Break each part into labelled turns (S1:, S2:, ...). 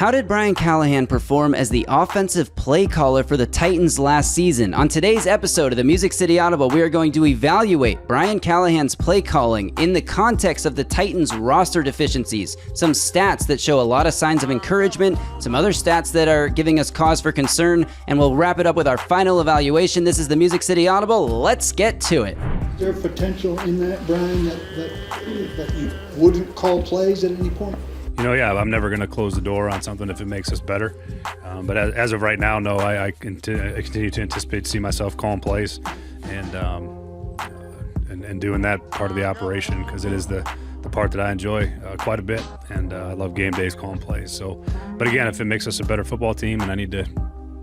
S1: How did Brian Callahan perform as the offensive play caller for the Titans last season? On today's episode of the Music City Audible, we are going to evaluate Brian Callahan's play calling in the context of the Titans roster deficiencies, some stats that show a lot of signs of encouragement, some other stats that are giving us cause for concern, and we'll wrap it up with our final evaluation. This is the Music City Audible. Let's get to it.
S2: Is there potential in that, Brian, that you wouldn't call plays at any point?
S3: I'm never going to close the door on something if it makes us better. But as of right now, no, I continue to anticipate to see myself calling plays and doing that part of the operation because it is the part that I enjoy quite a bit, and I love game days calling plays. So, but again, if it makes us a better football team and I need to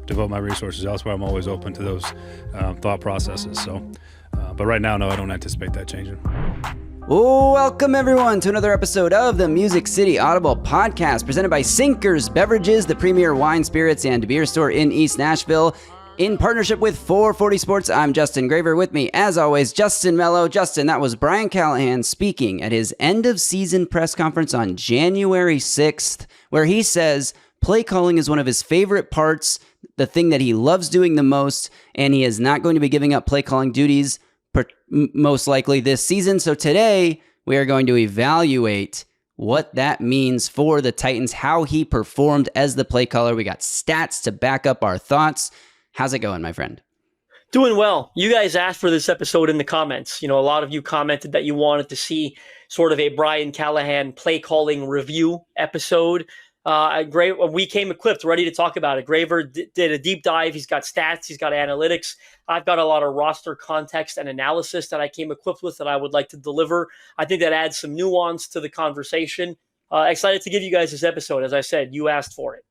S3: devote my resources elsewhere, I'm always open to those thought processes. So, but right now, no, I don't anticipate that changing.
S1: Welcome everyone to another episode of the Music City Audible podcast presented by Sinkers Beverages, the premier wine, spirits, and beer store in East Nashville. In partnership with 440 Sports, I'm Justin Graver. With me, as always, Justin Melo. Justin, that was Brian Callahan speaking at his end-of-season press conference on January 6th, where he says play calling is one of his favorite parts, the thing that he loves doing the most, and he is not going to be giving up play calling duties most likely this season. So today we are going to evaluate what that means for the Titans, how he performed as the play caller. We got stats to back up our thoughts. How's it going, my friend?
S4: Doing well. You guys asked for this episode in the comments. A lot of you commented that you wanted to see sort of a Brian Callahan play calling review episode. We came equipped, ready to talk about it. Graver did a deep dive. He's got stats. He's got analytics. I've got a lot of roster context and analysis that I came equipped with that I would like to deliver. I think that adds some nuance to the conversation. Excited to give you guys this episode. As I said, you asked for it.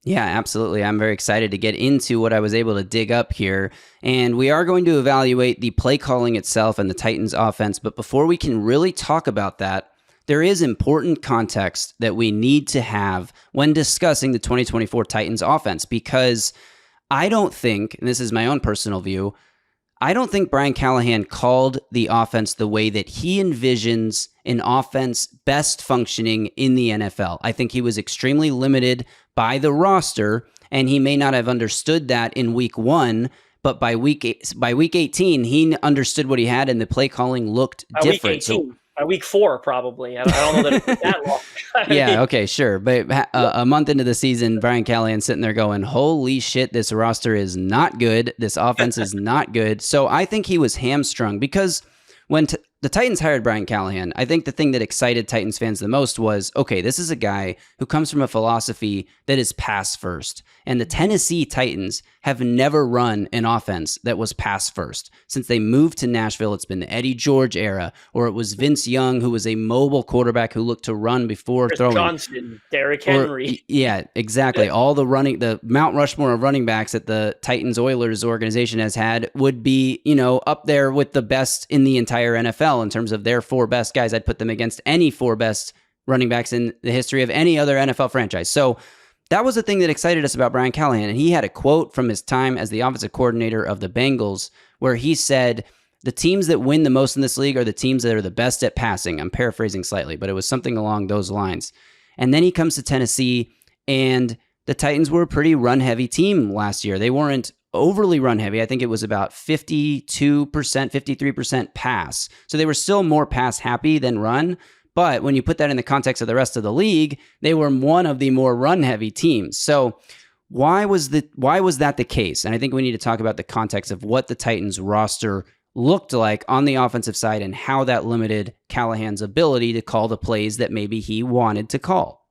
S1: Yeah, absolutely. I'm very excited to get into what I was able to dig up here. And we are going to evaluate the play calling itself and the Titans offense. But before we can really talk about that, there is important context that we need to have when discussing the 2024 Titans offense, because I don't think, and this is my own personal view, I don't think Brian Callahan called the offense the way that he envisions an offense best functioning in the NFL. I think he was extremely limited by the roster, and he may not have understood that in week one, but by week 18, he understood what he had, and the play calling looked different.
S4: By week 4, probably. I don't know that it was that long.
S1: Yeah, okay, sure. But a month into the season, Brian Callahan sitting there going, holy shit, this roster is not good. This offense is not good. So I think he was hamstrung because when the Titans hired Brian Callahan, I think the thing that excited Titans fans the most was, okay, this is a guy who comes from a philosophy that is pass first. And the Tennessee Titans have never run an offense that was pass first. Since they moved to Nashville, it's been the Eddie George era, or it was Vince Young, who was a mobile quarterback who looked to run before
S4: Chris
S1: throwing.
S4: Johnson, Derrick Henry.
S1: Yeah, exactly. All the Mount Rushmore of running backs that the Titans Oilers organization has had would be, up there with the best in the entire NFL in terms of their 4 best guys. I'd put them against any 4 best running backs in the history of any other NFL franchise. So that was the thing that excited us about Brian Callahan. And he had a quote from his time as the offensive coordinator of the Bengals where he said, the teams that win the most in this league are the teams that are the best at passing. I'm paraphrasing slightly, but it was something along those lines. And then he comes to Tennessee, and the Titans were a pretty run-heavy team last year. They weren't overly run-heavy. I think it was about 52%, 53% pass. So they were still more pass-happy than run. But when you put that in the context of the rest of the league, they were one of the more run-heavy teams. So why was that the case? And I think we need to talk about the context of what the Titans roster looked like on the offensive side and how that limited Callahan's ability to call the plays that maybe he wanted to call.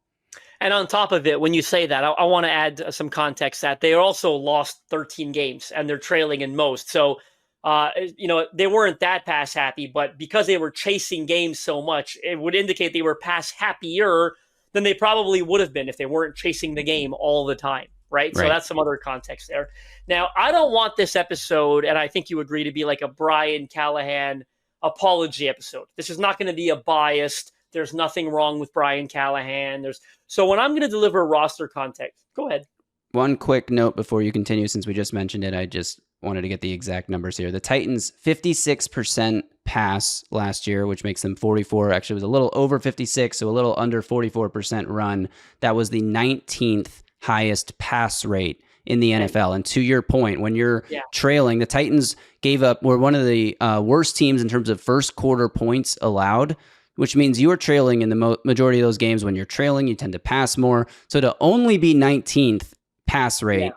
S4: And on top of it, when you say that, I want to add some context that they also lost 13 games and they're trailing in most. So they weren't that pass happy, but because they were chasing games so much, it would indicate they were pass happier than they probably would have been if they weren't chasing the game all the time, right? So that's some other context there. Now, I don't want this episode, and I think you agree, to be like a Brian Callahan apology episode. This is not going to be a biased, there's nothing wrong with Brian Callahan. So when I'm going to deliver roster context, go ahead.
S1: One quick note before you continue, since we just mentioned it, I just wanted to get the exact numbers here. The Titans 56% pass last year, which makes them 44. Actually, it was a little over 56, so a little under 44% run. That was the 19th highest pass rate in the NFL. And to your point, when you're trailing, the Titans were one of the worst teams in terms of first quarter points allowed, which means you are trailing in the majority of those games. When you're trailing, you tend to pass more. So to only be 19th pass rate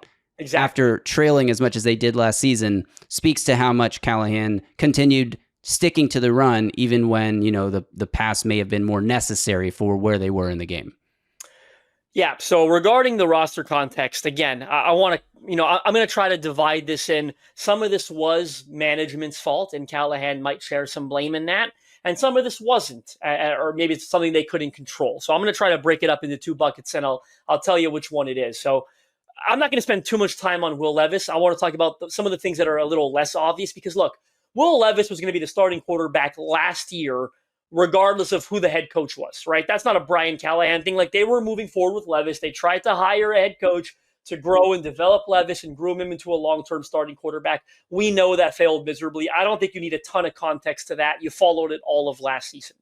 S1: after trailing as much as they did last season speaks to how much Callahan continued sticking to the run, even when, the pass may have been more necessary for where they were in the game.
S4: Yeah. So regarding the roster context, again, I want to, I'm going to try to divide this in. Some of this was management's fault, and Callahan might share some blame in that. And some of this wasn't, or maybe it's something they couldn't control. So I'm going to try to break it up into two buckets, and I'll tell you which one it is. So I'm not going to spend too much time on Will Levis. I want to talk about some of the things that are a little less obvious, because look, Will Levis was going to be the starting quarterback last year, regardless of who the head coach was, right? That's not a Brian Callahan thing. Like, they were moving forward with Levis. They tried to hire a head coach to grow and develop Levis and groom him into a long-term starting quarterback. We know that failed miserably. I don't think you need a ton of context to that. You followed it all of last season.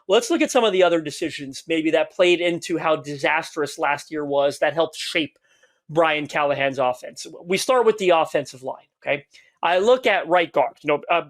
S4: Let's look at some of the other decisions maybe that played into how disastrous last year was, that helped shape Brian Callahan's offense. We start with the offensive line, okay? I look at right guard.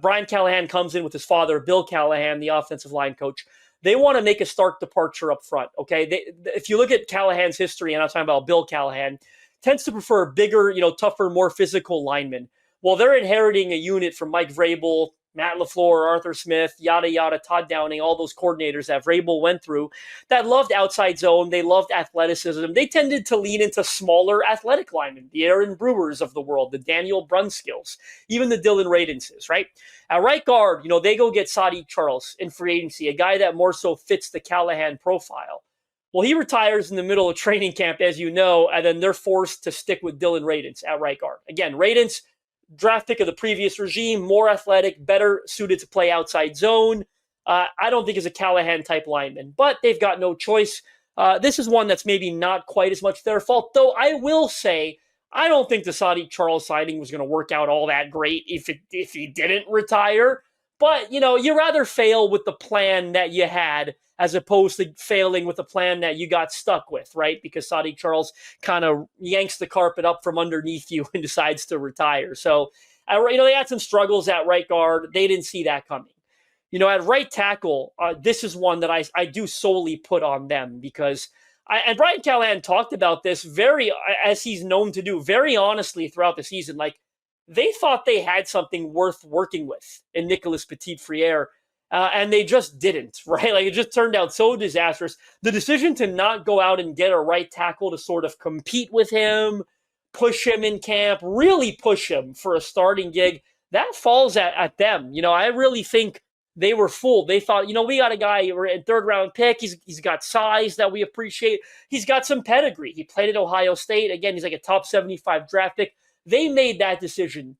S4: Brian Callahan comes in with his father, Bill Callahan, the offensive line coach. They want to make a stark departure up front, okay? If you look at Callahan's history, and I'm talking about Bill Callahan, tends to prefer bigger, tougher, more physical linemen. Well, they're inheriting a unit from Mike Vrabel, Matt LaFleur, Arthur Smith, yada, yada, Todd Downing, all those coordinators that Vrabel went through that loved outside zone. They loved athleticism. They tended to lean into smaller athletic linemen, the Aaron Brewers of the world, the Daniel Brunskills, even the Dylan Radenses, right? At right guard, they go get Sadiq Charles in free agency, a guy that more so fits the Callahan profile. Well, he retires in the middle of training camp, as you know, and then they're forced to stick with Dylan Radens at right guard. Again, Radens, draft pick of the previous regime, more athletic, better suited to play outside zone. I don't think is a Callahan-type lineman, but they've got no choice. This is one that's maybe not quite as much their fault, though I will say I don't think the Sadiq Charles signing was going to work out all that great if he didn't retire. But, you rather fail with the plan that you had as opposed to failing with the plan that you got stuck with, right? Because Sadiq Charles kind of yanks the carpet up from underneath you and decides to retire. So, they had some struggles at right guard. They didn't see that coming. At right tackle, this is one that I do solely put on them because and Brian Callahan talked about this as he's known to do, very honestly throughout the season. Like, they thought they had something worth working with in Nicolas Petit-Frere, and they just didn't, right? Like, it just turned out so disastrous. The decision to not go out and get a right tackle to sort of compete with him, push him in camp, really push him for a starting gig, that falls at them. I really think they were fooled. They thought, we got a guy, we're a third-round pick. He's got size that we appreciate. He's got some pedigree. He played at Ohio State. Again, he's like a top 75 draft pick. They made that decision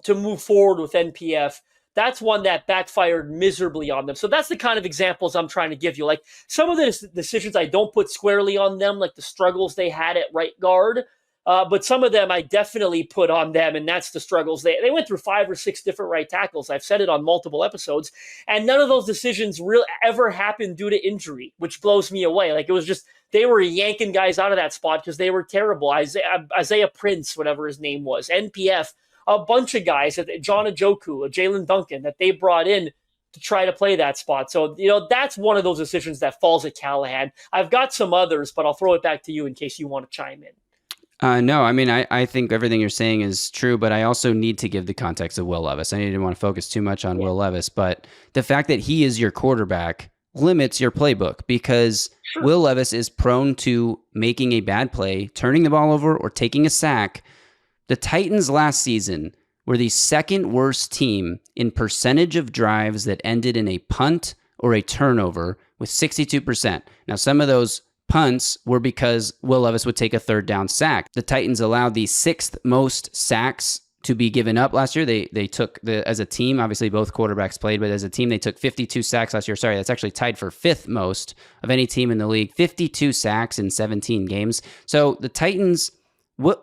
S4: to move forward with NPF. That's one that backfired miserably on them. So that's the kind of examples I'm trying to give you. Like, some of the decisions I don't put squarely on them, like the struggles they had at right guard. But some of them I definitely put on them, and that's the struggles. They went through 5 or 6 different right tackles. I've said it on multiple episodes, and none of those decisions really ever happened due to injury, which blows me away. Like, it was just they were yanking guys out of that spot because they were terrible. Isaiah Prince, whatever his name was, NPF, a bunch of guys, John Ajoku, Jalen Duncan, that they brought in to try to play that spot. So, that's one of those decisions that falls at Callahan. I've got some others, but I'll throw it back to you in case you want to chime in.
S1: No, I mean, I think everything you're saying is true, but I also need to give the context of Will Levis. I didn't want to focus too much on Will Levis, but the fact that he is your quarterback limits your playbook because Will Levis is prone to making a bad play, turning the ball over, or taking a sack. The Titans last season were the second worst team in percentage of drives that ended in a punt or a turnover with 62%. Now, some of those punts were because Will Levis would take a third down sack. The Titans allowed the 6th most sacks to be given up last year. They took, as a team, obviously both quarterbacks played, but as a team, they took 52 sacks last year. Sorry, that's actually tied for 5th most of any team in the league. 52 sacks in 17 games. So the Titans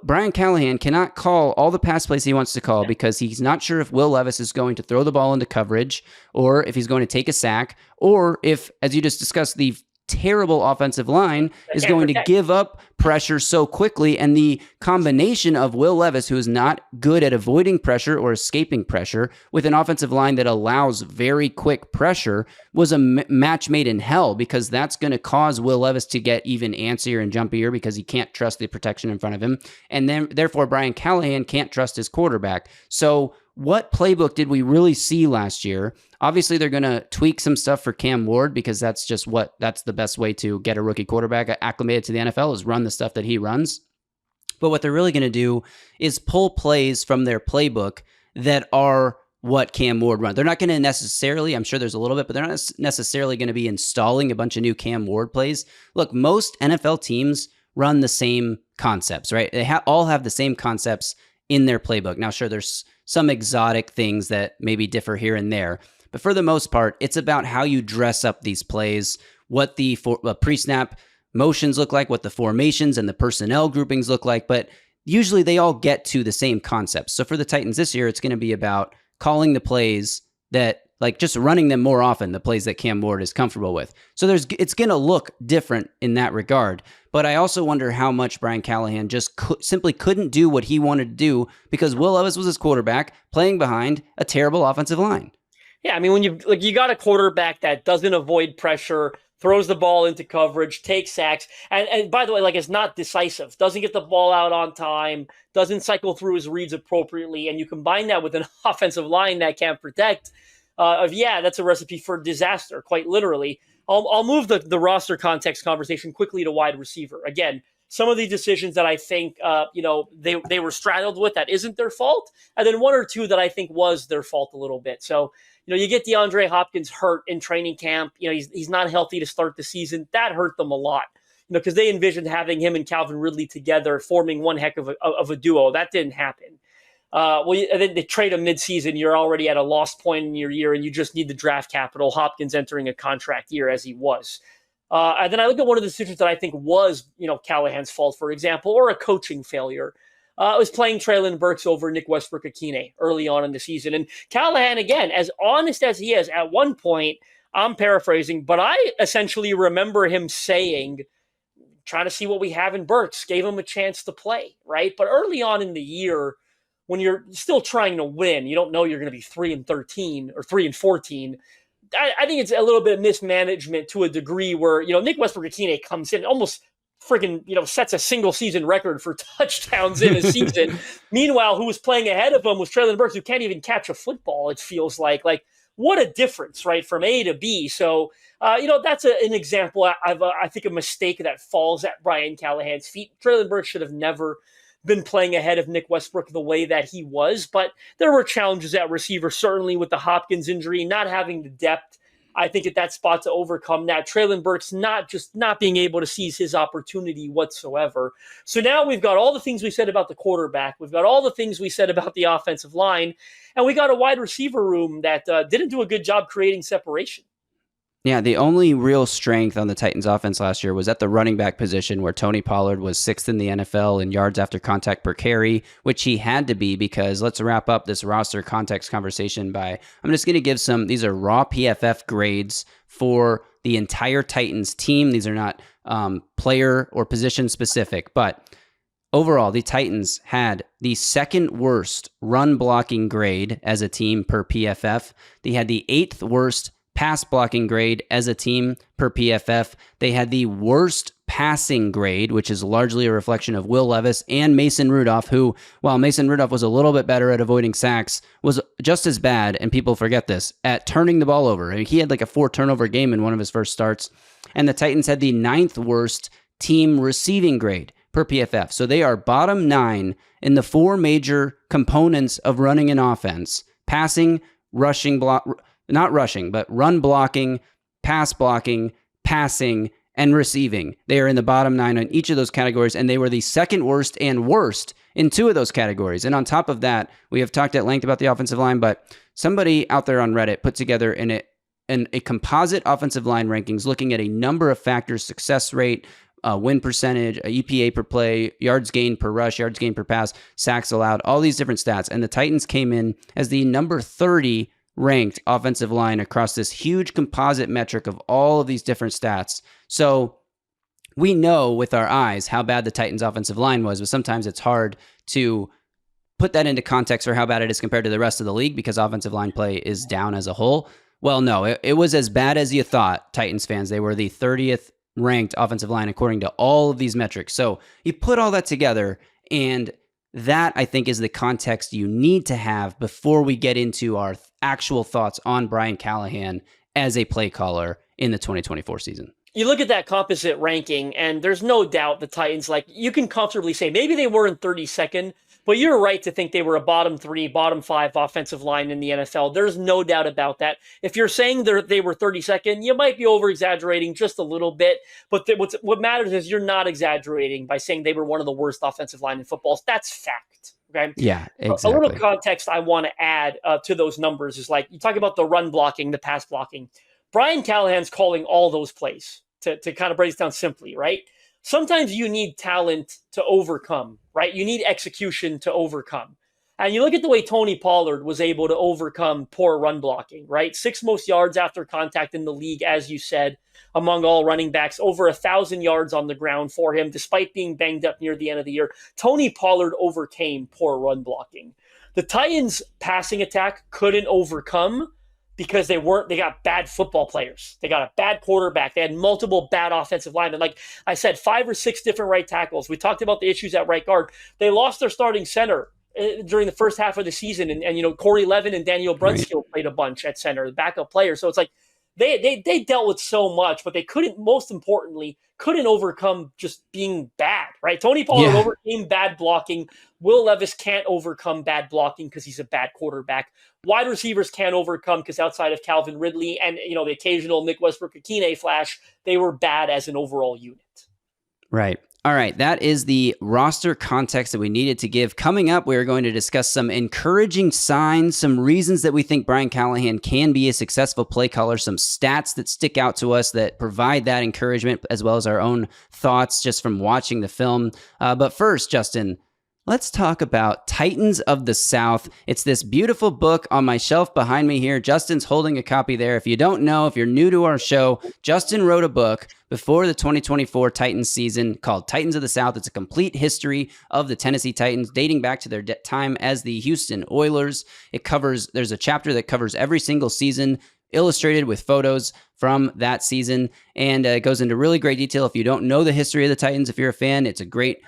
S1: Brian Callahan cannot call all the pass plays he wants to call because he's not sure if Will Levis is going to throw the ball into coverage or if he's going to take a sack or if, as you just discussed, the terrible offensive line is going to give up pressure so quickly. And the combination of Will Levis, who is not good at avoiding pressure or escaping pressure, with an offensive line that allows very quick pressure, was a match made in hell, because that's going to cause Will Levis to get even antsier and jumpier because he can't trust the protection in front of him. And then therefore Brian Callahan can't trust his quarterback. So what playbook did we really see last year? Obviously, they're going to tweak some stuff for Cam Ward because that's the best way to get a rookie quarterback acclimated to the NFL, is run the stuff that he runs. But what they're really going to do is pull plays from their playbook that are what Cam Ward runs. They're not going to necessarily, I'm sure there's a little bit, but they're not necessarily going to be installing a bunch of new Cam Ward plays. Look, most NFL teams run the same concepts, right? They all have the same concepts in their playbook. Now, sure, there's some exotic things that maybe differ here and there, but for the most part, it's about how you dress up these plays, what the pre-snap motions look like, what the formations and the personnel groupings look like, but usually they all get to the same concepts. So for the Titans this year, it's going to be about calling the plays that, like, just running them more often, the plays that Cam Ward is comfortable with. So it's going to look different in that regard. But I also wonder how much Brian Callahan just simply couldn't do what he wanted to do because Will Levis was his quarterback playing behind a terrible offensive line.
S4: Yeah, I mean, when you got a quarterback that doesn't avoid pressure, throws the ball into coverage, takes sacks, and by the way, like, it's not decisive, doesn't get the ball out on time, doesn't cycle through his reads appropriately, and you combine that with an offensive line that can't protect, that's a recipe for disaster, quite literally. I'll move the roster context conversation quickly to wide receiver. Again, some of the decisions that I think they were straddled with that isn't their fault, and then one or two that I think was their fault a little bit. So, you get DeAndre Hopkins hurt in training camp. He's not healthy to start the season. That hurt them a lot, because they envisioned having him and Calvin Ridley together, forming one heck of a duo. That didn't happen. And then they trade him midseason. You're already at a lost point in your year, and you just need the draft capital. Hopkins entering a contract year as he was. And then I look at one of the decisions that I think was, Callahan's fault, for example, or a coaching failure. Was playing Treylon Burks over Nick Westbrook-Akine early on in the season. And Callahan, again, as honest as he is, at one point, I'm paraphrasing, but I essentially remember him saying, trying to see what we have in Burks, gave him a chance to play, right? But early on in the year, when you're still trying to win, you don't know you're going to be 3-13 or 3-14. I think it's a little bit of mismanagement to a degree where, Nick Westbrook-Akine comes in almost freaking, sets a single season record for touchdowns in a season. Meanwhile, who was playing ahead of him was Treylon Burks, who can't even catch a football, it feels like. Like, what a difference, right, from A to B. So, that's an example of, I think, a mistake that falls at Brian Callahan's feet. Treylon Burks should have never been playing ahead of Nick Westbrook the way that he was, but there were challenges at receiver, certainly with the Hopkins injury, not having the depth, I think, at that spot to overcome that. Treylon Burks not being able to seize his opportunity whatsoever. So now we've got all the things we said about the quarterback. We've got all the things we said about the offensive line. And we got a wide receiver room that didn't do a good job creating separation.
S1: Yeah, the only real strength on the Titans offense last year was at the running back position, where Tony Pollard was 6th in the NFL in yards after contact per carry, which he had to be, because let's wrap up this roster context conversation by, I'm just going to give these are raw PFF grades for the entire Titans team. These are not player or position specific, but overall, the Titans had the second worst run blocking grade as a team per PFF. They had the 8th worst pass blocking grade as a team per PFF. They had the worst passing grade, which is largely a reflection of Will Levis and Mason Rudolph, who, while Mason Rudolph was a little bit better at avoiding sacks, was just as bad, and people forget this, at turning the ball over. I mean, he had like a 4 turnover game in one of his first starts. And the Titans had the 9th worst team receiving grade per PFF. So they are bottom 9 in the 4 major components of running an offense: passing, rushing, not rushing, but run blocking, pass blocking, passing, and receiving. They are in the bottom 9 on each of those categories, and they were the second worst and worst in 2 of those categories. And on top of that, we have talked at length about the offensive line, but somebody out there on Reddit put together a composite offensive line rankings looking at a number of factors: success rate, win percentage, EPA per play, yards gained per rush, yards gained per pass, sacks allowed, all these different stats. And the Titans came in as the number 30 ranked offensive line across this huge composite metric of all of these different stats. So we know with our eyes how bad the Titans offensive line was, but sometimes it's hard to put that into context for how bad it is compared to the rest of the league because offensive line play is down as a whole. Well, no, it was as bad as you thought, Titans fans. They were the 30th ranked offensive line according to all of these metrics. So you put all that together, and that, I think, is the context you need to have before we get into our actual thoughts on Brian Callahan as a play caller in the 2024 season.
S4: You look at that composite ranking, and there's no doubt the Titans, like, you can comfortably say maybe they weren't 32nd, but you're right to think they were a bottom 3, bottom 5 offensive line in the NFL. There's no doubt about that. If you're saying they were 32nd, you might be over-exaggerating just a little bit, but what matters is you're not exaggerating by saying they were one of the worst offensive line in football. That's fact. Okay.
S1: Yeah, exactly.
S4: A little context I want to add to those numbers is, like, you talk about the run blocking, the pass blocking. Brian Callahan's calling all those plays to kind of break this down simply, right? Sometimes you need talent to overcome, right? You need execution to overcome. And you look at the way Tony Pollard was able to overcome poor run blocking, right? 6th most yards after contact in the league, as you said, among all running backs, over 1,000 yards on the ground for him, despite being banged up near the end of the year. Tony Pollard overcame poor run blocking. The Titans' passing attack couldn't overcome because they got bad football players. They got a bad quarterback. They had multiple bad offensive linemen. Like I said, 5 or 6 different right tackles. We talked about the issues at right guard. They lost their starting center during the first half of the season. And Corey Levin and Daniel Brunskill played a bunch at center, the backup players. So it's like they dealt with so much, but they couldn't, most importantly, overcome just being bad, right? Tony Pollard overcame bad blocking. Will Levis can't overcome bad blocking because he's a bad quarterback. Wide receivers can't overcome because outside of Calvin Ridley and the occasional Nick Westbrook-Akine flash, they were bad as an overall unit.
S1: Right. All right, that is the roster context that we needed to give. Coming up, we are going to discuss some encouraging signs, some reasons that we think Brian Callahan can be a successful play caller, some stats that stick out to us that provide that encouragement, as well as our own thoughts just from watching the film. But first, Justin, let's talk about Titans of the South. It's this beautiful book on my shelf behind me here. Justin's holding a copy there. If you don't know, if you're new to our show, Justin wrote a book before the 2024 Titans season called Titans of the South. It's a complete history of the Tennessee Titans dating back to their time as the Houston Oilers. There's a chapter that covers every single season, illustrated with photos from that season, and it goes into really great detail. If you don't know the history of the Titans, if you're a fan, it's a great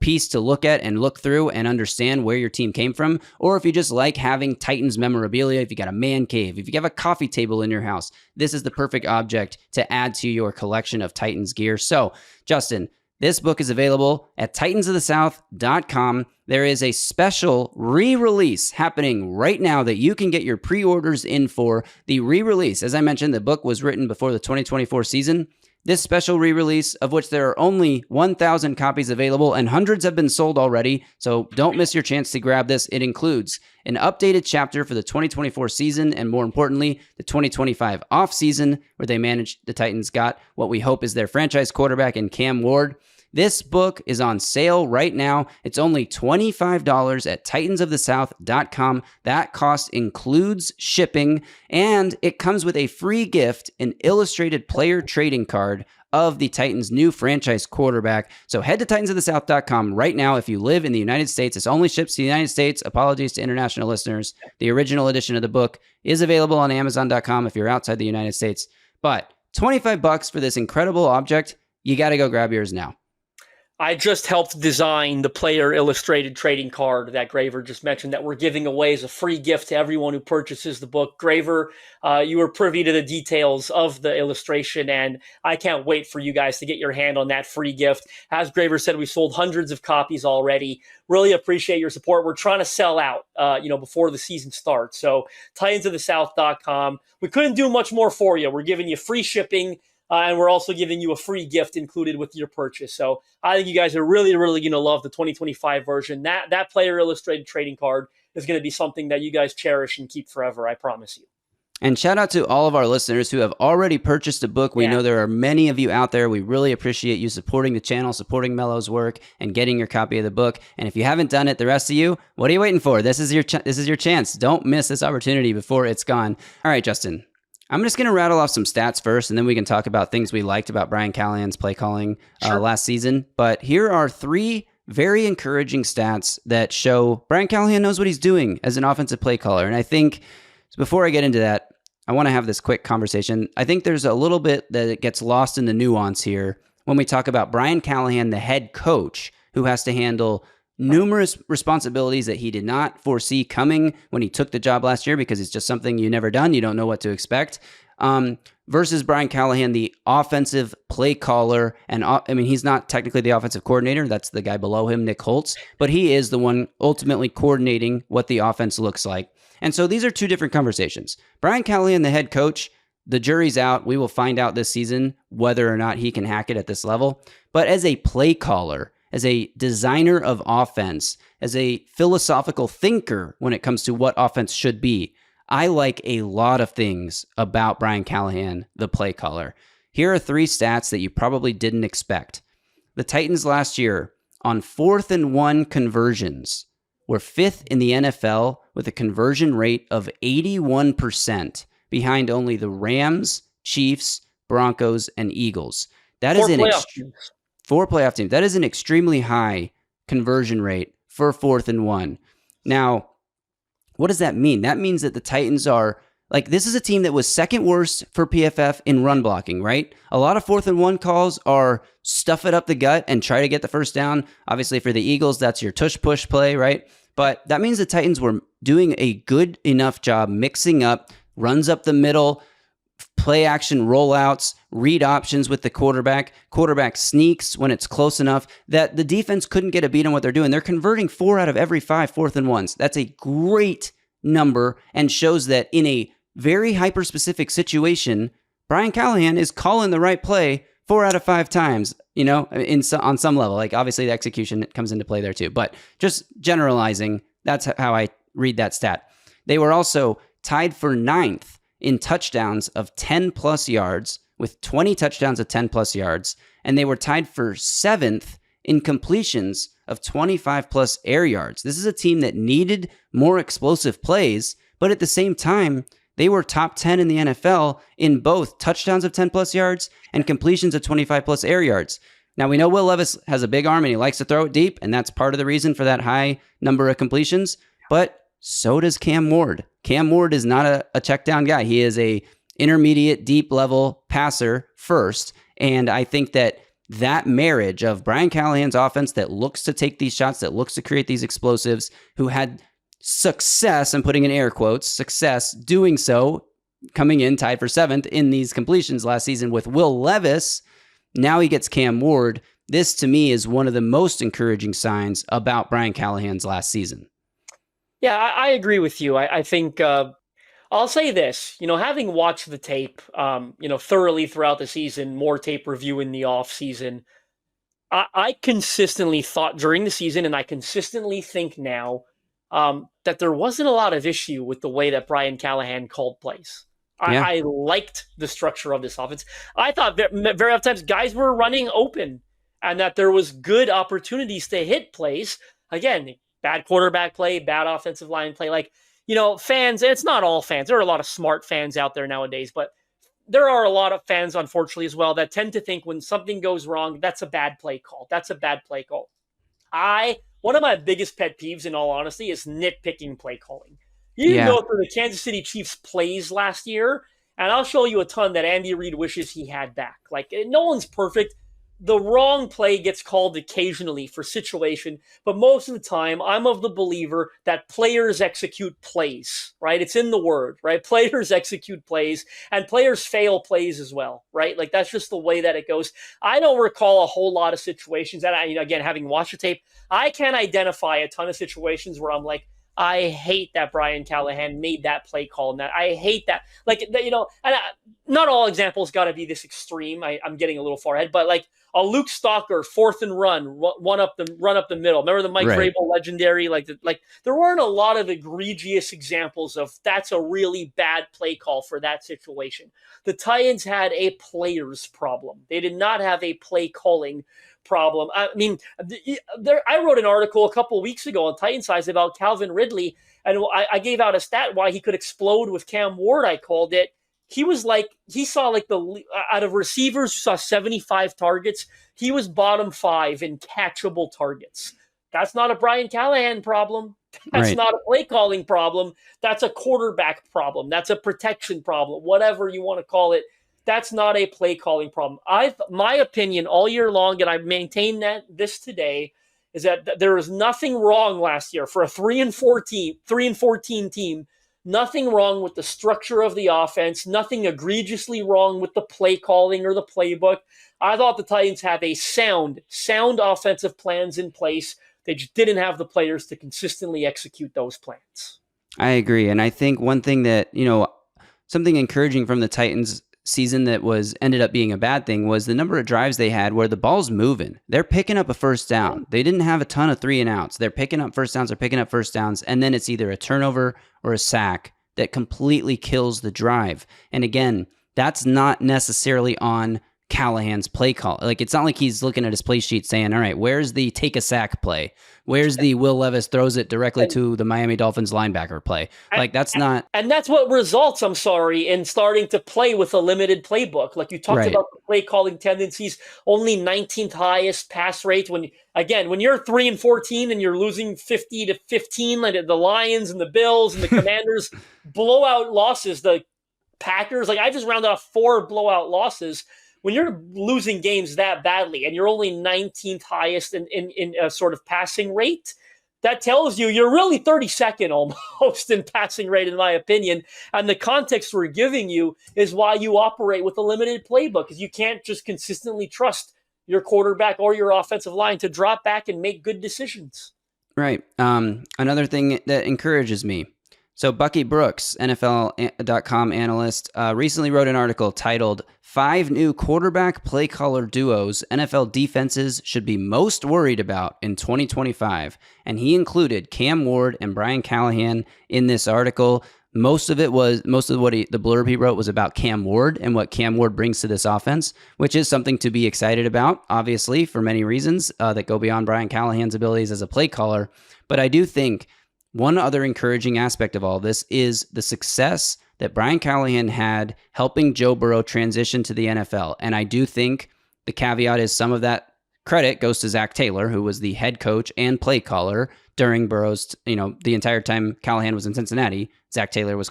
S1: piece to look at and look through and understand where your team came from. Or if you just like having Titans memorabilia, if you got a man cave, if you have a coffee table in your house, this is the perfect object to add to your collection of Titans gear. So, Justin, this book is available at titansofthesouth.com. There is a special re-release happening right now that you can get your pre-orders in for. The re-release, as I mentioned, the book was written before the 2024 season. This special re-release, of which there are only 1,000 copies available and hundreds have been sold already, so don't miss your chance to grab this. It includes an updated chapter for the 2024 season and, more importantly, the 2025 offseason, where the Titans got what we hope is their franchise quarterback in Cam Ward. This book is on sale right now. It's only $25 at titansofthesouth.com. That cost includes shipping, and it comes with a free gift, an illustrated player trading card of the Titans' new franchise quarterback. So head to titansofthesouth.com right now if you live in the United States. This only ships to the United States. Apologies to international listeners. The original edition of the book is available on Amazon.com if you're outside the United States. But $25 for this incredible object, you got to go grab yours now.
S4: I just helped design the player illustrated trading card that Graver just mentioned that we're giving away as a free gift to everyone who purchases the book. Graver, you were privy to the details of the illustration, and I can't wait for you guys to get your hand on that free gift. As Graver said, we sold hundreds of copies already. Really appreciate your support. We're trying to sell out, before the season starts. So titansofthesouth.com. We couldn't do much more for you. We're giving you free shipping. And we're also giving you a free gift included with your purchase. So I think you guys are really, really going to love the 2025 version. That player illustrated trading card is going to be something that you guys cherish and keep forever. I promise you.
S1: And shout out to all of our listeners who have already purchased a book. We know there are many of you out there. We really appreciate you supporting the channel, supporting Melo's work, and getting your copy of the book. And if you haven't done it, the rest of you, what are you waiting for? This is your chance. Don't miss this opportunity before it's gone. All right, Justin. I'm just going to rattle off some stats first, and then we can talk about things we liked about Brian Callahan's play calling last season. But here are 3 very encouraging stats that show Brian Callahan knows what he's doing as an offensive play caller. And I think before I get into that, I want to have this quick conversation. I think there's a little bit that it gets lost in the nuance here when we talk about Brian Callahan, the head coach, who has to handle numerous responsibilities that he did not foresee coming when he took the job last year, because it's just something you never done. You don't know what to expect. Versus Brian Callahan, the offensive play caller. And he's not technically the offensive coordinator. That's the guy below him, Nick Holtz. But he is the one ultimately coordinating what the offense looks like. And so these are 2 different conversations. Brian Callahan, the head coach, the jury's out. We will find out this season whether or not he can hack it at this level. But as a play caller, as a designer of offense, as a philosophical thinker when it comes to what offense should be, I like a lot of things about Brian Callahan, the play caller. Here are 3 stats that you probably didn't expect. The Titans last year on 4th and 1 conversions were 5th in the NFL with a conversion rate of 81%, behind only the Rams, Chiefs, Broncos, and Eagles. That is 4 playoff teams. That is an extremely high conversion rate for 4th and 1. Now, what does that mean? That means that the Titans are, this is a team that was 2nd worst for PFF in run blocking, right? A lot of 4th and 1 calls are stuff it up the gut and try to get the first down. Obviously, for the Eagles, that's your tush-push play, right? But that means the Titans were doing a good enough job mixing up runs up the middle, play action rollouts, read options with the quarterback sneaks when it's close enough that the defense couldn't get a beat on what they're doing. They're converting 4 out of every 5 4th and 1s. That's a great number and shows that in a very hyper-specific situation, Brian Callahan is calling the right play 4 out of 5 times, on some level. Obviously the execution comes into play there too, but just generalizing, that's how I read that stat. They were also tied for 9th in touchdowns of 10 plus yards with 20 touchdowns of 10 plus yards. And they were tied for 7th in completions of 25 plus air yards. This is a team that needed more explosive plays, but at the same time, they were top 10 in the NFL in both touchdowns of 10 plus yards and completions of 25 plus air yards. Now, we know Will Levis has a big arm and he likes to throw it deep, and that's part of the reason for that high number of completions, but so does Cam Ward. Cam Ward is not a check down guy. He is a intermediate, deep level passer first, and I think that marriage of Brian Callahan's offense that looks to take these shots, that looks to create these explosives, who had success, I'm putting in air quotes, success doing so, coming in tied for 7th in these completions last season with Will Levis. Now he gets Cam Ward. This to me is one of the most encouraging signs about Brian Callahan's last season.
S4: Yeah, I agree with you. I think I'll say this, having watched the tape, thoroughly throughout the season, more tape review in the off season, I consistently thought during the season, and I consistently think now, that there wasn't a lot of issue with the way that Brian Callahan called plays. Yeah. I liked the structure of this offense. I thought very often times guys were running open and that there was good opportunities to hit plays. Again, bad quarterback play, bad offensive line play. Fans, and it's not all fans. There are a lot of smart fans out there nowadays, but there are a lot of fans, unfortunately, as well, that tend to think when something goes wrong, that's a bad play call. That's a bad play call. One of my biggest pet peeves, in all honesty, is nitpicking play calling. You can go through the Kansas City Chiefs plays last year, and I'll show you a ton that Andy Reid wishes he had back. No one's perfect. The wrong play gets called occasionally for situation, but most of the time, I'm of the believer that players execute plays, right? It's in the word, right? Players execute plays, and players fail plays as well, right? That's just the way that it goes. I don't recall a whole lot of situations that again, having watched the tape, I can identify a ton of situations where I'm like, I hate that Brian Callahan made that play call, and that I hate that. Like, not all examples got to be this extreme. I'm getting a little far ahead, but like a Luke Stalker 4th and run up the middle. Remember the Mike
S1: Right.
S4: Vrabel legendary? Like there weren't a lot of egregious examples of that's a really bad play call for that situation. The Titans had a players problem. They did not have a play calling problem. I mean, I wrote an article a couple of weeks ago on Titan Size about Calvin Ridley, and I gave out a stat why he could explode with Cam Ward. I called it. He saw like out of receivers who saw 75 targets, he was bottom 5 in catchable targets. That's not a Brian Callahan problem. That's
S1: Right.
S4: not a play calling problem. That's a quarterback problem. That's a protection problem. Whatever you want to call it. That's not a play calling problem. My opinion all year long, and I maintain this today, is that there was nothing wrong last year for a 3-14 team. Nothing wrong with the structure of the offense. Nothing egregiously wrong with the play calling or the playbook. I thought the Titans have a sound offensive plans in place. They just didn't have the players to consistently execute those plans.
S1: I agree. And I think one thing that, something encouraging from the Titans season that ended up being a bad thing was the number of drives they had where the ball's moving. They're picking up a first down. They didn't have a ton of 3 and outs. They're picking up first downs, and then it's either a turnover or a sack that completely kills the drive. And again, that's not necessarily on Callahan's play call. Like, it's not like he's looking at his play sheet saying, all right, where's the take a sack play? Where's the Will Levis throws it directly to the Miami Dolphins linebacker play? Like, that's not.
S4: And that's what results, I'm sorry, in starting to play with a limited playbook. Like you talked
S1: Right.
S4: about the play calling tendencies, only 19th highest pass rate. When you're 3-14 and you're losing 50-15, like the Lions and the Bills and the Commanders, blowout losses, the Packers, like I just rounded off 4 blowout losses. When you're losing games that badly and you're only 19th highest in a sort of passing rate, that tells you you're really 32nd almost in passing rate, in my opinion. And the context we're giving you is why you operate with a limited playbook, because you can't just consistently trust your quarterback or your offensive line to drop back and make good decisions.
S1: Right. Another thing that encourages me. So Bucky Brooks, NFL.com analyst, recently wrote an article titled 5 New Quarterback Play Caller Duos NFL Defenses Should Be Most Worried About in 2025. And he included Cam Ward and Brian Callahan in this article. Most of what the blurb he wrote was about Cam Ward and what Cam Ward brings to this offense, which is something to be excited about, obviously, for many reasons that go beyond Brian Callahan's abilities as a play caller. But I do think one other encouraging aspect of all this is the success that Brian Callahan had helping Joe Burrow transition to the NFL. And I do think the caveat is some of that credit goes to Zach Taylor, who was the head coach and play caller during Burrow's, the entire time Callahan was in Cincinnati. Zach Taylor was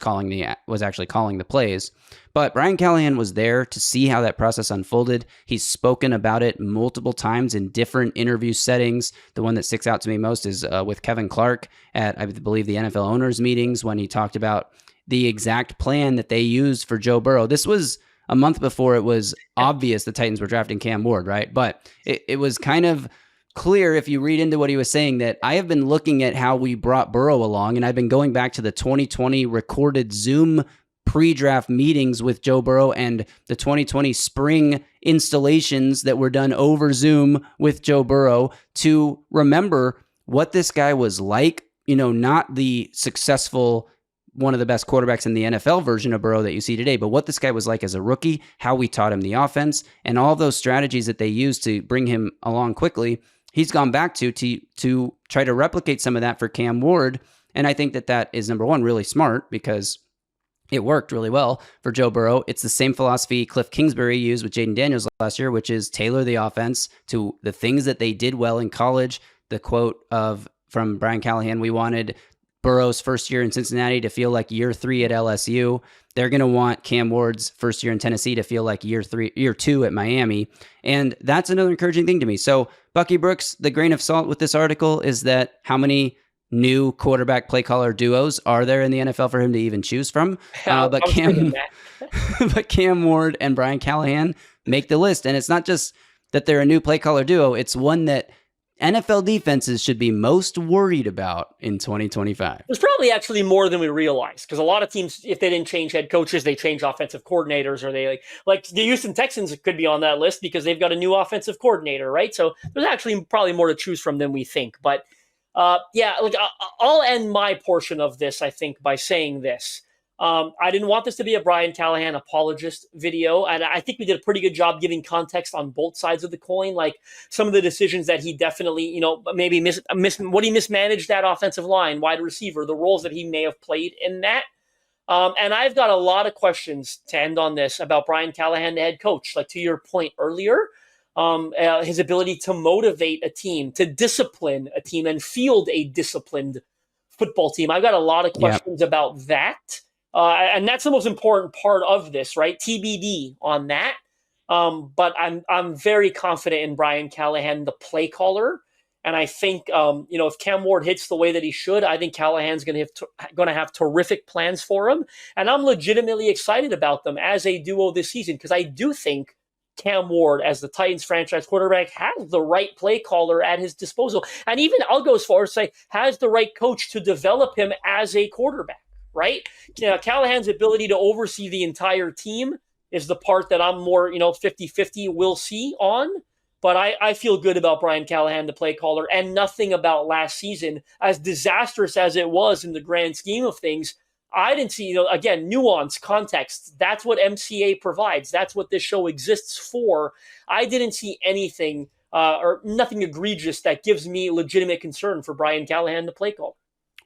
S1: actually calling the plays. But Brian Callahan was there to see how that process unfolded. He's spoken about it multiple times in different interview settings. The one that sticks out to me most is with Kevin Clark at, I believe, the NFL owners meetings, when he talked about the exact plan that they used for Joe Burrow. This was a month before it was obvious the Titans were drafting Cam Ward, right? But it was kind of clear, if you read into what he was saying, that I have been looking at how we brought Burrow along, and I've been going back to the 2020 recorded Zoom pre-draft meetings with Joe Burrow and the 2020 spring installations that were done over Zoom with Joe Burrow to remember what this guy was like, not the successful, one of the best quarterbacks in the NFL version of Burrow that you see today, but what this guy was like as a rookie, how we taught him the offense, and all those strategies that they used to bring him along quickly. He's gone back to try to replicate some of that for Cam Ward. And I think that is, number one, really smart, because it worked really well for Joe Burrow. It's the same philosophy Cliff Kingsbury used with Jaden Daniels last year, which is tailor the offense to the things that they did well in college. The quote from Brian Callahan, we wanted Burrow's first year in Cincinnati to feel like year 3 at LSU. They're going to want Cam Ward's first year in Tennessee to feel like year 2 at Miami. And that's another encouraging thing to me. So Bucky Brooks, the grain of salt with this article is that how many new quarterback play caller duos are there in the NFL for him to even choose from? But Cam Ward and Brian Callahan make the list. And it's not just that they're a new play caller duo. It's one that NFL defenses should be most worried about in 2025?
S4: There's probably actually more than we realize, because a lot of teams, if they didn't change head coaches, they change offensive coordinators, or they like the Houston Texans could be on that list because they've got a new offensive coordinator, right? So there's actually probably more to choose from than we think. But I'll end my portion of this, I think, by saying this. I didn't want this to be a Brian Callahan apologist video, and I think we did a pretty good job giving context on both sides of the coin. Like some of the decisions that he definitely, maybe what he mismanaged that offensive line, wide receiver, the roles that he may have played in that. And I've got a lot of questions to end on this about Brian Callahan, the head coach. Like to your point earlier, his ability to motivate a team, to discipline a team, and field a disciplined football team. I've got a lot of questions about that. And that's the most important part of this, right? TBD on that. But I'm very confident in Brian Callahan, the play caller. And I think, if Cam Ward hits the way that he should, I think Callahan's going to have terrific plans for him. And I'm legitimately excited about them as a duo this season, because I do think Cam Ward, as the Titans franchise quarterback, has the right play caller at his disposal. And even I'll go as far as say has the right coach to develop him as a quarterback. Right? Callahan's ability to oversee the entire team is the part that I'm more, 50-50 will see on. But I feel good about Brian Callahan, the play caller, and nothing about last season, as disastrous as it was in the grand scheme of things. I didn't see, again, nuance, context. That's what MCA provides. That's what this show exists for. I didn't see anything or nothing egregious that gives me legitimate concern for Brian Callahan, the play caller.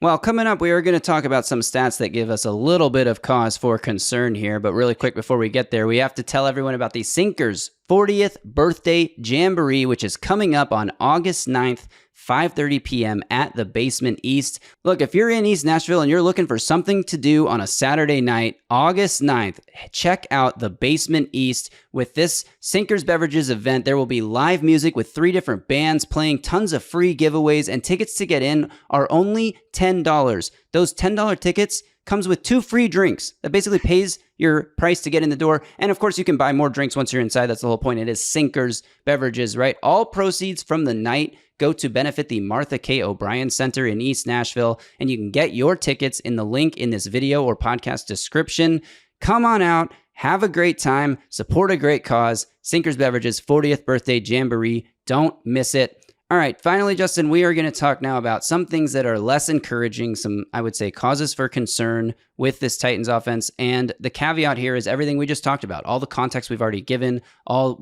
S1: Well, coming up, we are going to talk about some stats that give us a little bit of cause for concern here. But really quick, before we get there, we have to tell everyone about the Sinkers 40th Birthday Jamboree, which is coming up on August 9th, 5:30 p.m. at the Basement East. Look, if you're in East Nashville and you're looking for something to do on a Saturday night, August 9th, check out the Basement East. With this Sinkers Beverages event, there will be live music with 3 different bands playing, tons of free giveaways, and tickets to get in are only $10. Those $10 tickets comes with 2 free drinks. That basically pays your price to get in the door. And of course, you can buy more drinks once you're inside. That's the whole point. It is Sinkers Beverages, right? All proceeds from the night go to benefit the Martha K. O'Brien Center in East Nashville. And you can get your tickets in the link in this video or podcast description. Come on out. Have a great time. Support a great cause. Sinkers Beverages 40th Birthday Jamboree. Don't miss it. All right, finally, Justin, we are going to talk now about some things that are less encouraging, some, I would say, causes for concern with this Titans offense. And the caveat here is everything we just talked about, all the context we've already given, now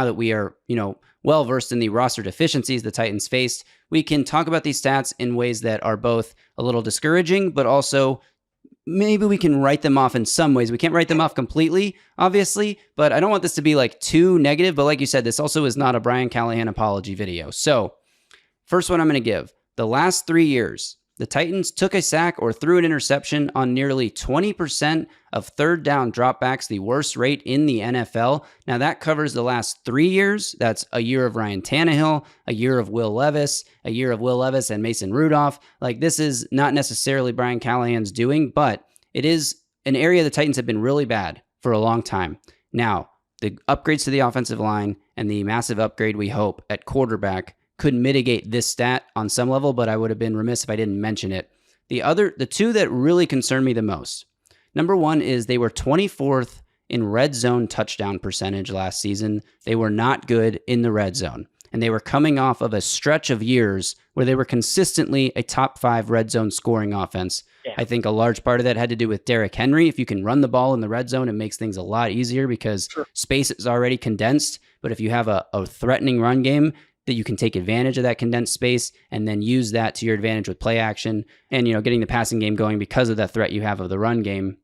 S1: that we are, well-versed in the roster deficiencies the Titans faced, we can talk about these stats in ways that are both a little discouraging, but also maybe we can write them off in some ways. We can't write them off completely, obviously, but I don't want this to be like too negative. But like you said, this also is not a Brian Callahan apology video. So first one I'm going to give, the last 3 years, the Titans took a sack or threw an interception on nearly 20% of third down dropbacks, the worst rate in the NFL. Now that covers the last 3 years. That's a year of Ryan Tannehill, a year of Will Levis, and Mason Rudolph. Like, this is not necessarily Brian Callahan's doing, but it is an area the Titans have been really bad for a long time. Now, the upgrades to the offensive line and the massive upgrade we hope at quarterback could mitigate this stat on some level, but I would have been remiss if I didn't mention it. The 2 that really concern me the most. Number 1 is they were 24th in red zone touchdown percentage last season. They were not good in the red zone. And they were coming off of a stretch of years where they were consistently a top 5 red zone scoring offense. Yeah. I think a large part of that had to do with Derrick Henry. If you can run the ball in the red zone, it makes things a lot easier because space is already condensed. But if you have a threatening run game, that you can take advantage of that condensed space and then use that to your advantage with play action and, getting the passing game going because of that threat you have of the run game.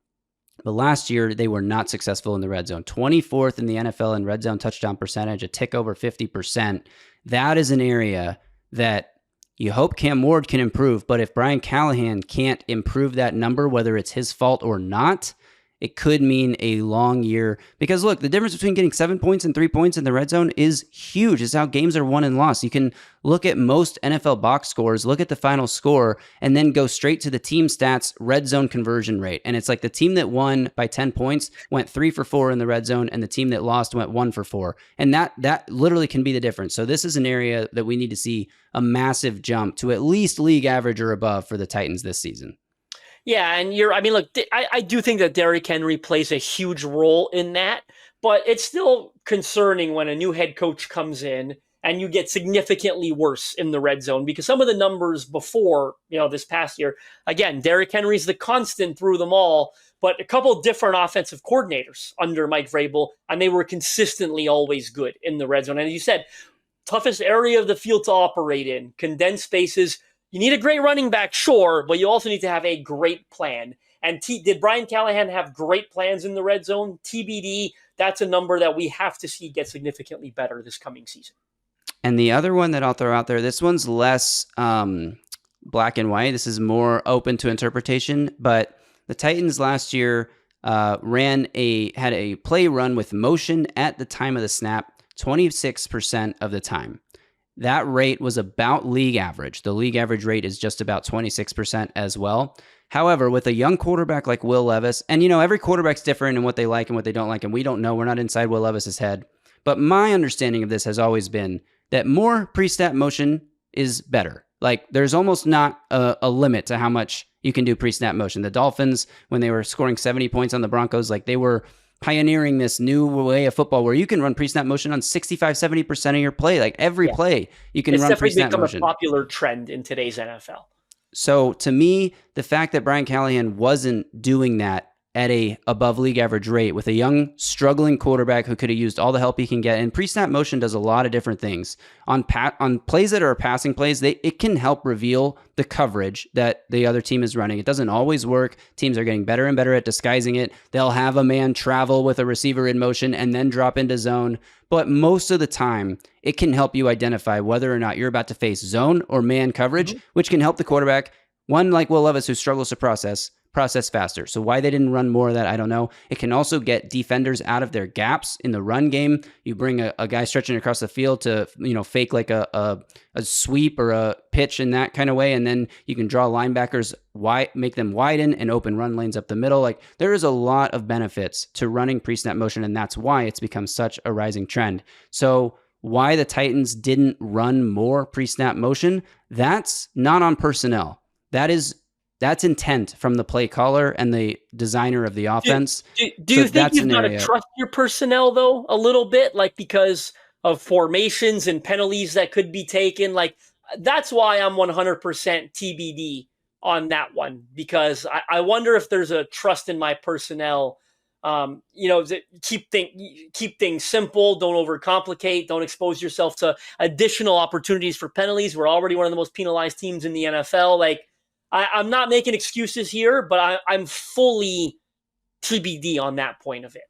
S1: But last year, they were not successful in the red zone. 24th in the NFL in red zone touchdown percentage, a tick over 50%. That is an area that you hope Cam Ward can improve. But if Brian Callahan can't improve that number, whether it's his fault or not, it could mean a long year. Because look, the difference between getting 7 points and 3 points in the red zone is huge. It's how games are won and lost. You can look at most NFL box scores, look at the final score, and then go straight to the team stats red zone conversion rate. And it's like the team that won by 10 points went 3 for 4 in the red zone, and the team that lost went 1 for 4. And that literally can be the difference. So this is an area that we need to see a massive jump to at least league average or above for the Titans this season.
S4: Yeah, and look, I do think that Derrick Henry plays a huge role in that, but it's still concerning when a new head coach comes in and you get significantly worse in the red zone, because some of the numbers before, this past year, again, Derrick Henry's the constant through them all, but a couple of different offensive coordinators under Mike Vrabel, and they were consistently always good in the red zone. And as you said, toughest area of the field to operate in, condensed spaces. You need a great running back, sure, but you also need to have a great plan. And did Brian Callahan have great plans in the red zone? TBD, that's a number that we have to see get significantly better this coming season.
S1: And the other one that I'll throw out there, this one's less black and white. This is more open to interpretation. But the Titans last year had a play run with motion at the time of the snap 26% of the time. That rate was about league average. The league average rate is just about 26% as well. However, with a young quarterback like Will Levis, and every quarterback's different in what they like and what they don't like, and we don't know. We're not inside Will Levis's head. But my understanding of this has always been that more pre-snap motion is better. Like, there's almost not a limit to how much you can do pre-snap motion. The Dolphins, when they were scoring 70 points on the Broncos, like they were pioneering this new way of football where you can run pre-snap motion on 65-70% of your play. Like every play, you can run pre-snap motion.
S4: It's definitely become a popular trend in today's NFL.
S1: So to me, the fact that Brian Callahan wasn't doing that at a above league average rate with a young, struggling quarterback who could have used all the help he can get. And pre-snap motion does a lot of different things. On plays that are passing plays, it can help reveal the coverage that the other team is running. It doesn't always work. Teams are getting better and better at disguising it. They'll have a man travel with a receiver in motion and then drop into zone. But most of the time, it can help you identify whether or not you're about to face zone or man coverage, which can help the quarterback, one like Will Levis, who struggles to process faster. So why they didn't run more of that, I don't know. It can also get defenders out of their gaps in the run game. You bring a guy stretching across the field to, fake like a sweep or a pitch in that kind of way. And then you can draw linebackers wide, make them widen and open run lanes up the middle. Like there is a lot of benefits to running pre-snap motion. And that's why it's become such a rising trend. So why the Titans didn't run more pre-snap motion, that's not on personnel. That's intent from the play caller and the designer of the offense.
S4: Do you think you've got to trust your personnel, though, a little bit? Like, because of formations and penalties that could be taken? Like, that's why I'm 100% TBD on that one. Because I wonder if there's a trust in my personnel. Keep things simple. Don't overcomplicate. Don't expose yourself to additional opportunities for penalties. We're already one of the most penalized teams in the NFL. Like, I'm not making excuses here, but I'm fully TBD on that point of it.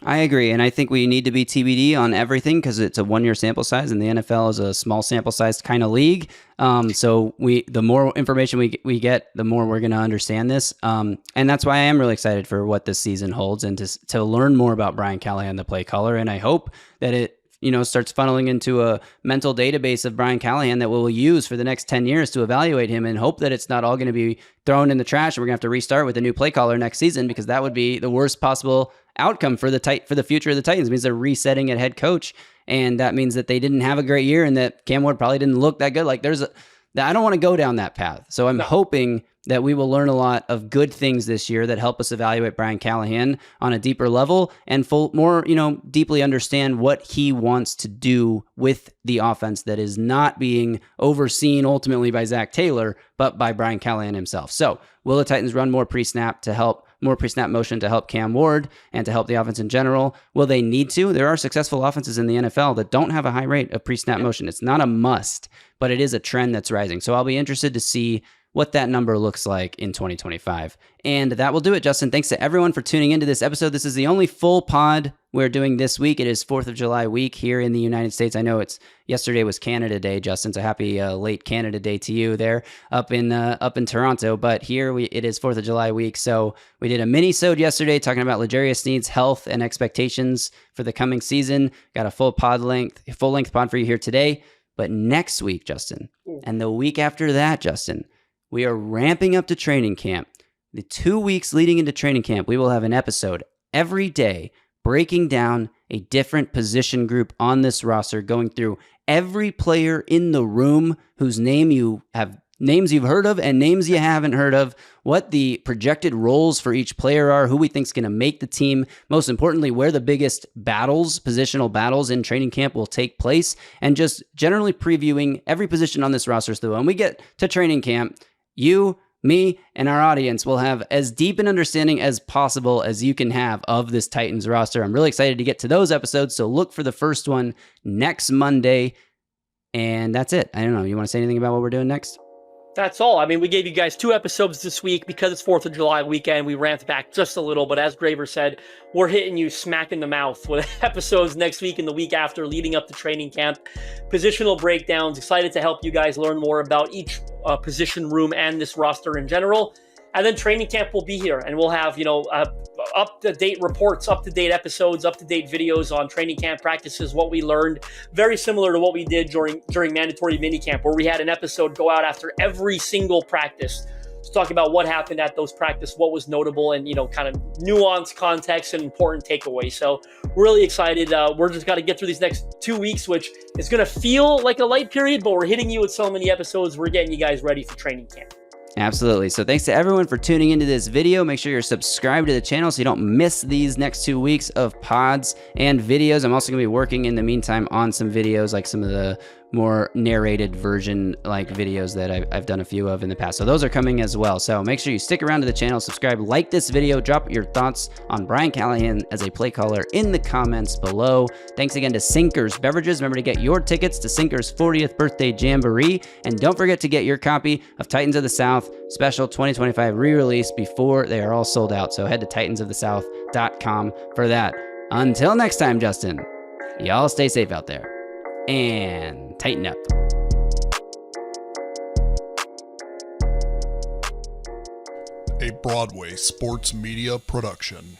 S1: I agree, and I think we need to be TBD on everything because it's a one-year sample size, and the NFL is a small sample size kind of league. So the more information we get, the more we're going to understand this, and that's why I am really excited for what this season holds and to learn more about Brian Callahan, the play caller, and I hope that it starts funneling into a mental database of Brian Callahan that we'll use for the next 10 years to evaluate him, and hope that it's not all going to be thrown in the trash and we're going to have to restart with a new play caller next season, because that would be the worst possible outcome for the future of the Titans. It means they're resetting at head coach, and that means that they didn't have a great year and that Cam Ward probably didn't look that good. Like I don't want to go down that path. So I'm hoping that we will learn a lot of good things this year that help us evaluate Brian Callahan on a deeper level and more, deeply understand what he wants to do with the offense that is not being overseen ultimately by Zach Taylor, but by Brian Callahan himself. So will the Titans run more pre-snap motion to help Cam Ward and to help the offense in general? Will they need to? There are successful offenses in the NFL that don't have a high rate of pre-snap motion. It's not a must, but it is a trend that's rising. So I'll be interested to see what that number looks like in 2025. And that will do it, Justin. Thanks to everyone for tuning into this episode. This is the only full pod we're doing this week. It is 4th of July week here in the United States. I know yesterday was Canada Day, Justin, so happy late Canada Day to you there up in Toronto. But here it is 4th of July week. So we did a mini-sode yesterday talking about L'Jarius Sneed's health and expectations for the coming season. Got a full length pod for you here today. But next week, Justin, and the week after that, Justin, we are ramping up to training camp. The 2 weeks leading into training camp, we will have an episode every day breaking down a different position group on this roster, going through every player in the room whose names you've heard of and names you haven't heard of, what the projected roles for each player are, who we think is going to make the team, most importantly, where the biggest positional battles in training camp will take place, and just generally previewing every position on this roster. So when we get to training camp, you, me, and our audience will have as deep an understanding as possible as you can have of this Titans roster. I'm really excited to get to those episodes, so look for the first one next Monday. And that's it. I don't know. You want to say anything about what we're doing next?
S4: That's all. I mean, we gave you guys 2 episodes this week because it's 4th of July weekend. We ramped back just a little, but as Graver said, we're hitting you smack in the mouth with episodes next week and the week after leading up to training camp. Positional breakdowns. Excited to help you guys learn more about each position room and this roster in general. And then training camp will be here, and we'll have, up-to-date reports, up-to-date episodes, up-to-date videos on training camp practices, what we learned. Very similar to what we did during mandatory minicamp, where we had an episode go out after every single practice to talk about what happened at those practices, what was notable, and, kind of nuanced context and important takeaways. So really excited. We're just got to get through these next 2 weeks, which is going to feel like a light period, but we're hitting you with so many episodes. We're getting you guys ready for training camp.
S1: Absolutely. So thanks to everyone for tuning into this video. Make sure you're subscribed to the channel so you don't miss these next 2 weeks of pods and videos. I'm also going to be working in the meantime on some videos, like some of the more narrated version like videos that I've done a few of in the past. So those are coming as well. So make sure you stick around to the channel, subscribe, like this video, drop your thoughts on Brian Callahan as a play caller in the comments below. Thanks again to Sinkers Beverages. Remember to get your tickets to Sinkers' 40th birthday jamboree. And don't forget to get your copy of Titans of the South special 2025 re-release before they are all sold out. So head to titansofthesouth.com for that. Until next time, Justin, y'all stay safe out there and tighten up.
S5: A Broadway sports media production.